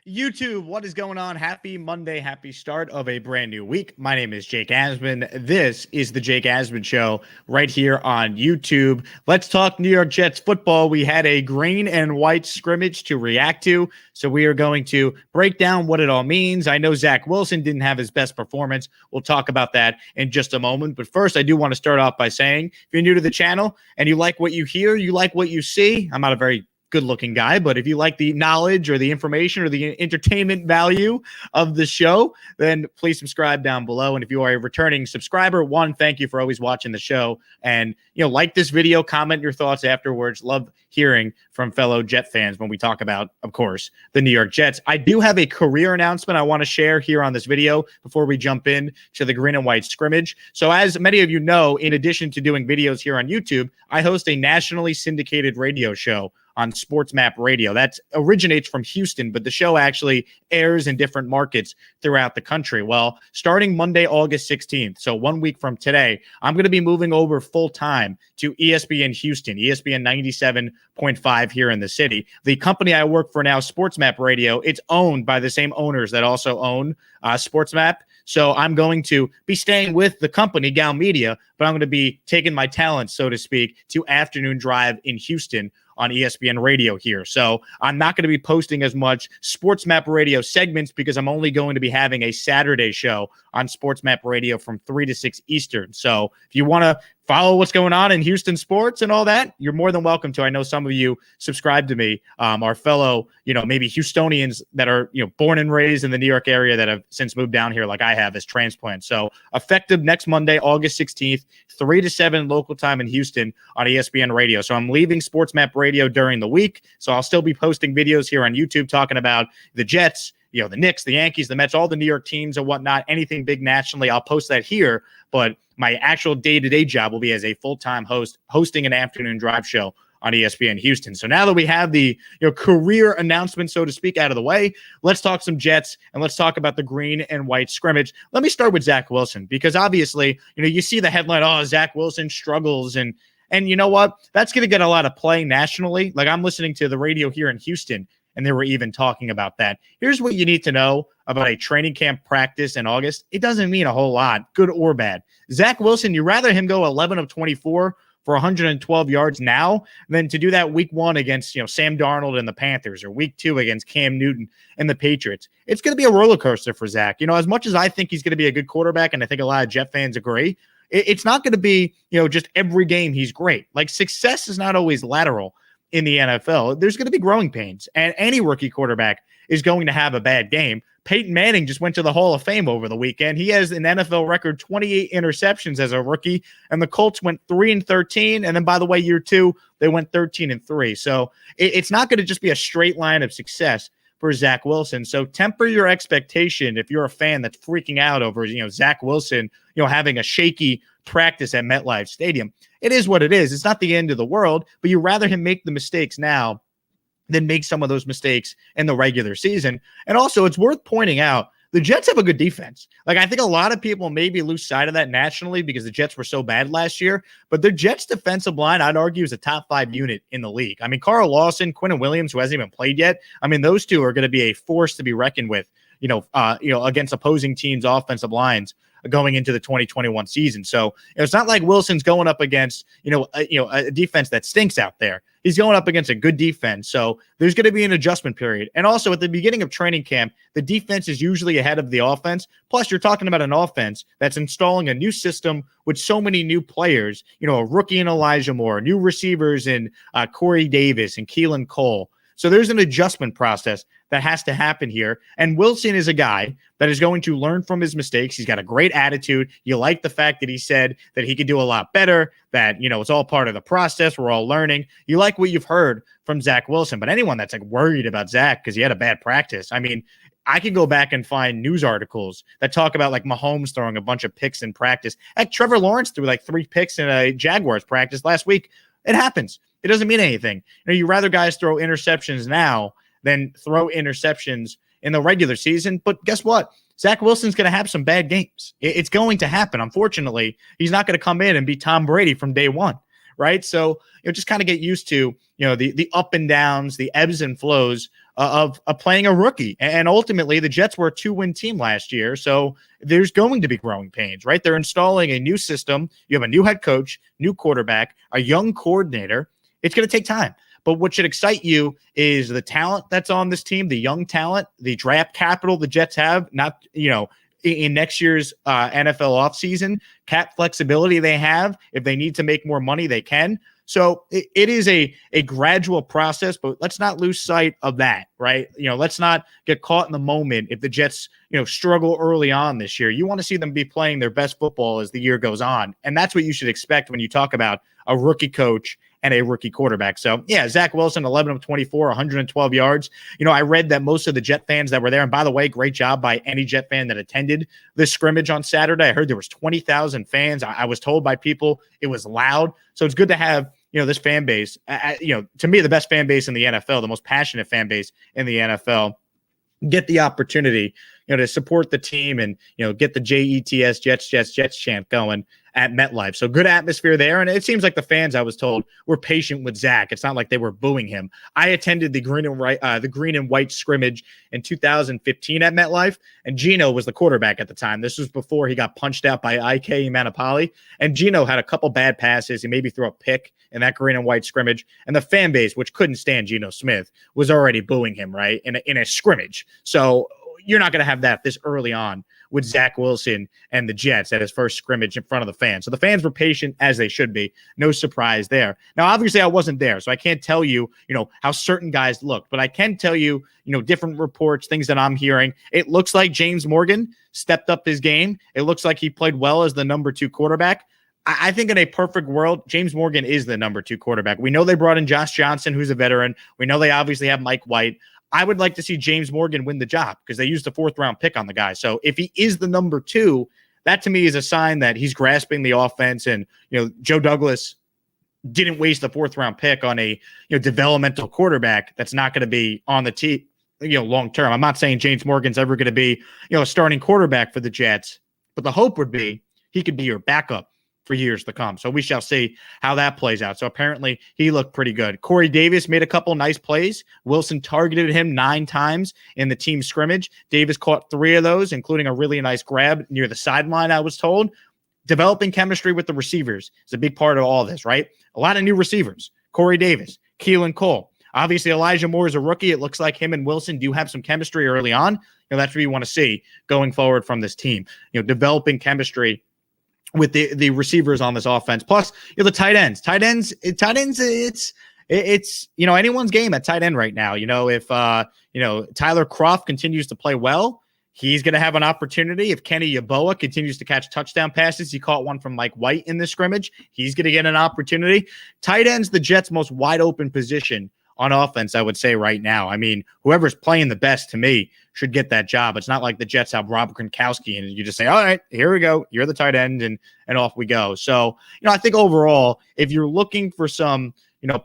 YouTube, what is going on? Happy Monday, happy start of a brand new week. My name is Jake Asman. This is the Jake Asman Show right here on YouTube. Let's talk New York Jets football. We had a green and white scrimmage to react to, so we are going to break down what it all means. I know Zach Wilson didn't have his best performance. We'll talk about that in just a moment. But first, I do want to start off by saying, if you're new to the channel and you like what you hear, you like what you see, I'm not a very good-looking guy, but if you like the knowledge or the information or the entertainment value of the show, then please subscribe down below. And if you are a returning subscriber, one, thank you for always watching the show, and like this video, comment your thoughts afterwards. Love hearing from fellow Jet fans when we talk about, of course, the New York Jets. I do have a career announcement I want to share here on this video before we jump in to the green and white scrimmage. So as many of you know, in addition to doing videos here on YouTube, I host a nationally syndicated radio show on Sports Map Radio. That originates from Houston, but the show actually airs in different markets throughout the country. Well, starting Monday, August 16th, so 1 week from today, I'm going to be moving over full-time to ESPN Houston, ESPN 97.5 here in the city. The company I work for now, Sports Map Radio, it's owned by the same owners that also own Sports Map. So I'm going to be staying with the company, Gal Media, but I'm going to be taking my talents, so to speak, to Afternoon Drive in Houston on ESPN Radio here. So I'm not going to be posting as much Sports Map Radio segments because I'm only going to be having a Saturday show on Sports Map Radio from 3 to 6 Eastern. So if you want to follow what's going on in Houston sports and all that, you're more than welcome to. I know some of you subscribe to me, our fellow, maybe Houstonians that are, born and raised in the New York area that have since moved down here like I have as transplants. So effective next Monday, August 16th, 3 to 7 local time in Houston on ESPN Radio. So I'm leaving Sports Map Radio during the week. So I'll still be posting videos here on YouTube talking about the Jets, the Knicks, the Yankees, the Mets, all the New York teams and whatnot, anything big nationally. I'll post that here, but my actual day-to-day job will be as a full-time host, hosting an afternoon drive show on ESPN Houston. So now that we have the career announcement, so to speak, out of the way, let's talk some Jets and let's talk about the green and white scrimmage. Let me start with Zach Wilson, because obviously, you see the headline, oh, Zach Wilson struggles, and you know what? That's going to get a lot of play nationally. Like, I'm listening to the radio here in Houston, and they were even talking about that. Here's what you need to know about a training camp practice in August. It doesn't mean a whole lot, good or bad. Zach Wilson, you'd rather him go 11 of 24 for 112 yards now than to do that week 1 against, Sam Darnold and the Panthers, or week 2 against Cam Newton and the Patriots. It's going to be a roller coaster for Zach. As much as I think he's going to be a good quarterback, and I think a lot of Jet fans agree, it's not going to be, just every game he's great. Like, success is not always lateral in the NFL. There's going to be growing pains, and any rookie quarterback is going to have a bad game. Peyton Manning just went to the Hall of Fame over the weekend. He has an NFL record 28 interceptions as a rookie, and the Colts went 3-13. And then, by the way, year 2, they went 13-3. So it's not going to just be a straight line of success for Zach Wilson. So temper your expectation if you're a fan that's freaking out over, Zach Wilson, having a shaky practice at MetLife Stadium. It is what it is. It's not the end of the world, but you'd rather him make the mistakes now than make some of those mistakes in the regular season. And also, it's worth pointing out, the Jets have a good defense. Like, I think a lot of people maybe lose sight of that nationally because the Jets were so bad last year, but the Jets defensive line, I'd argue, is a top 5 unit in the league. I mean, Carl Lawson, Quinnen Williams, who hasn't even played yet, I mean, those two are going to be a force to be reckoned with, against opposing teams' offensive lines going into the 2021 season. So it's not like Wilson's going up against, a defense that stinks out there. He's going up against a good defense. So there's going to be an adjustment period. And also at the beginning of training camp, the defense is usually ahead of the offense. Plus, you're talking about an offense that's installing a new system with so many new players, a rookie in Elijah Moore, new receivers in Corey Davis and Keelan Cole. So there's an adjustment process that has to happen here. And Wilson is a guy that is going to learn from his mistakes. He's got a great attitude. You like the fact that he said that he could do a lot better, that, it's all part of the process. We're all learning. You like what you've heard from Zach Wilson. But anyone that's like worried about Zach because he had a bad practice, I mean, I can go back and find news articles that talk about like Mahomes throwing a bunch of picks in practice. Heck, Trevor Lawrence threw like 3 picks in a Jaguars practice last week. It happens. It doesn't mean anything. You'd rather guys throw interceptions now than throw interceptions in the regular season. But guess what? Zach Wilson's going to have some bad games. It's going to happen. Unfortunately, he's not going to come in and be Tom Brady from day one, right? So just kind of get used to, the up and downs, the ebbs and flows of playing a rookie. And ultimately, the Jets were a 2-win team last year. So there's going to be growing pains, right? They're installing a new system. You have a new head coach, new quarterback, a young coordinator. It's going to take time. But what should excite you is the talent that's on this team, the young talent, the draft capital the Jets have, not, in next year's NFL offseason, cap flexibility they have. If they need to make more money, they can. So it is a gradual process, but let's not lose sight of that, right? Let's not get caught in the moment if the Jets, struggle early on this year. You want to see them be playing their best football as the year goes on. And that's what you should expect when you talk about a rookie coach and a rookie quarterback. So, yeah, Zach Wilson, 11 of 24, 112 yards. I read that most of the Jet fans that were there, and by the way, great job by any Jet fan that attended this scrimmage on Saturday. I heard there was 20,000 fans. I was told by people it was loud. So it's good to have, this fan base, to me, the best fan base in the NFL, the most passionate fan base in the NFL, get the opportunity, to support the team and, get the JETS, Jets chant going at MetLife. So good atmosphere there. And it seems like the fans, I was told, were patient with Zach. It's not like they were booing him. I attended the Green and White Scrimmage in 2015 at MetLife, and Gino was the quarterback at the time. This was before he got punched out by Ike Manapali. And Gino had a couple bad passes. He maybe threw a pick in that Green and White Scrimmage. And the fan base, which couldn't stand Geno Smith, was already booing him, right, in a scrimmage. So you're not going to have that this early on with Zach Wilson and the Jets at his first scrimmage in front of the fans. So the fans were patient, as they should be. No surprise there. Now, obviously, I wasn't there, so I can't tell you, how certain guys looked. But I can tell you, different reports, things that I'm hearing. It looks like James Morgan stepped up his game. It looks like he played well as the number 2 quarterback. I think in a perfect world, James Morgan is the number 2 quarterback. We know they brought in Josh Johnson, who's a veteran. We know they obviously have Mike White. I would like to see James Morgan win the job because they used a 4th-round pick on the guy. So if he is the number 2, that to me is a sign that he's grasping the offense. And, Joe Douglas didn't waste the 4th-round pick on a developmental quarterback that's not going to be on the team, long term. I'm not saying James Morgan's ever going to be, a starting quarterback for the Jets, but the hope would be he could be your backup for years to come. So we shall see how that plays out. So apparently he looked pretty good. Corey Davis made a couple nice plays. Wilson targeted him 9 times in the team scrimmage. Davis caught 3 of those, including a really nice grab near the sideline, I was told. Developing chemistry with the receivers is a big part of all this, right? A lot of new receivers. Corey Davis, Keelan Cole. Obviously, Elijah Moore is a rookie. It looks like him and Wilson do have some chemistry early on. That's what you want to see going forward from this team. Developing chemistry with the receivers on this offense. Plus, the tight ends. Tight ends, it's anyone's game at tight end right now. If Tyler Kroft continues to play well, he's going to have an opportunity. If Kenny Yeboah continues to catch touchdown passes, he caught one from Mike White in this scrimmage, he's going to get an opportunity. Tight end's the Jets' most wide open position on offense, I would say right now. I mean, whoever's playing the best to me should get that job. It's not like the Jets have Rob Gronkowski and you just say, all right, here we go. You're the tight end and off we go. So, I think overall, if you're looking for some,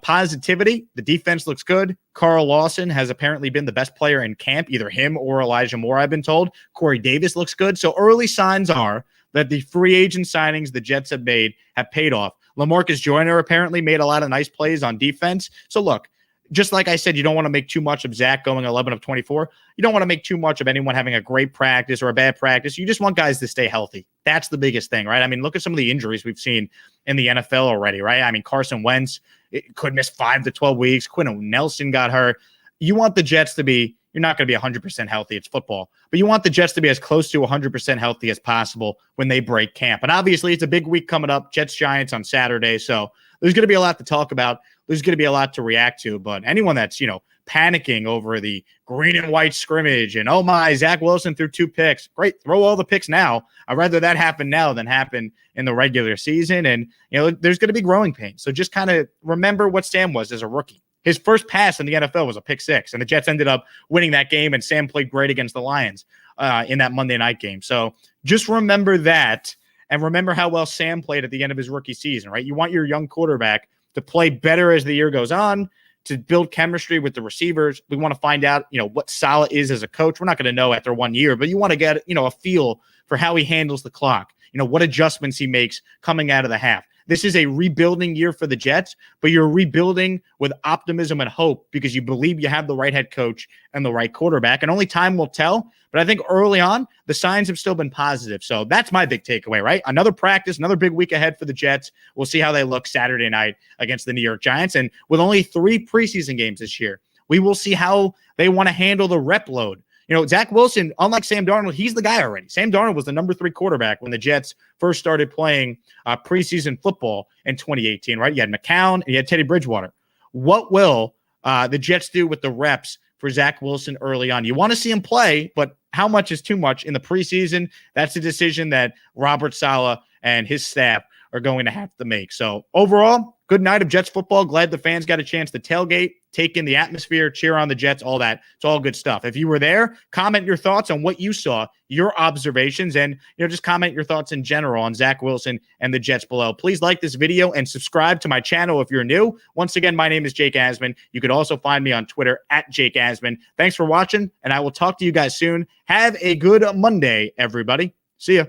positivity, the defense looks good. Carl Lawson has apparently been the best player in camp, either him or Elijah Moore, I've been told. Corey Davis looks good. So early signs are that the free agent signings the Jets have made have paid off. LaMarcus Joyner apparently made a lot of nice plays on defense. So look, just like I said, you don't want to make too much of Zach going 11 of 24. You don't want to make too much of anyone having a great practice or a bad practice. You just want guys to stay healthy. That's the biggest thing, right? I mean, look at some of the injuries we've seen in the NFL already, right? I mean, Carson Wentz could miss 5 to 12 weeks. Quentin Nelson got hurt. You want the Jets to be, you're not going to be 100% healthy. It's football. But you want the Jets to be as close to 100% healthy as possible when they break camp. And obviously, it's a big week coming up. Jets-Giants on Saturday. So there's going to be a lot to talk about. There's going to be a lot to react to. But anyone that's, panicking over the Green and White scrimmage and, oh my, Zach Wilson threw 2 picks. Great. Throw all the picks now. I'd rather that happen now than happen in the regular season. And, there's going to be growing pains. So just kind of remember what Sam was as a rookie. His first pass in the NFL was a pick 6, and the Jets ended up winning that game, and Sam played great against the Lions in that Monday night game. So just remember that, and remember how well Sam played at the end of his rookie season, right? You want your young quarterback to play better as the year goes on, to build chemistry with the receivers. We want to find out, what Saleh is as a coach. We're not going to know after 1 year, but you want to get, a feel for how he handles the clock, what adjustments he makes coming out of the half. this is a rebuilding year for the Jets, but you're rebuilding with optimism and hope because you believe you have the right head coach and the right quarterback, and only time will tell. But I think early on, the signs have still been positive. So that's my big takeaway, right? Another practice, another big week ahead for the Jets. We'll see how they look Saturday night against the New York Giants. And with only 3 preseason games this year, we will see how they want to handle the rep load. Zach Wilson, unlike Sam Darnold, he's the guy already. Sam Darnold was the number 3 quarterback when the Jets first started playing preseason football in 2018, right? You had McCown and you had Teddy Bridgewater. What will the Jets do with the reps for Zach Wilson early on? You want to see him play, but how much is too much in the preseason? That's a decision that Robert Saleh and his staff are going to have to make. So overall, good night of Jets football. Glad the fans got a chance to tailgate, take in the atmosphere, cheer on the Jets, all that. It's all good stuff. If you were there, comment your thoughts on what you saw, your observations, and just comment your thoughts in general on Zach Wilson and the Jets below. Please like this video and subscribe to my channel if you're new. Once again, my name is Jake Asman. You could also find me on Twitter at Jake Asman. Thanks for watching, and I will talk to you guys soon. Have a good Monday, everybody. See ya.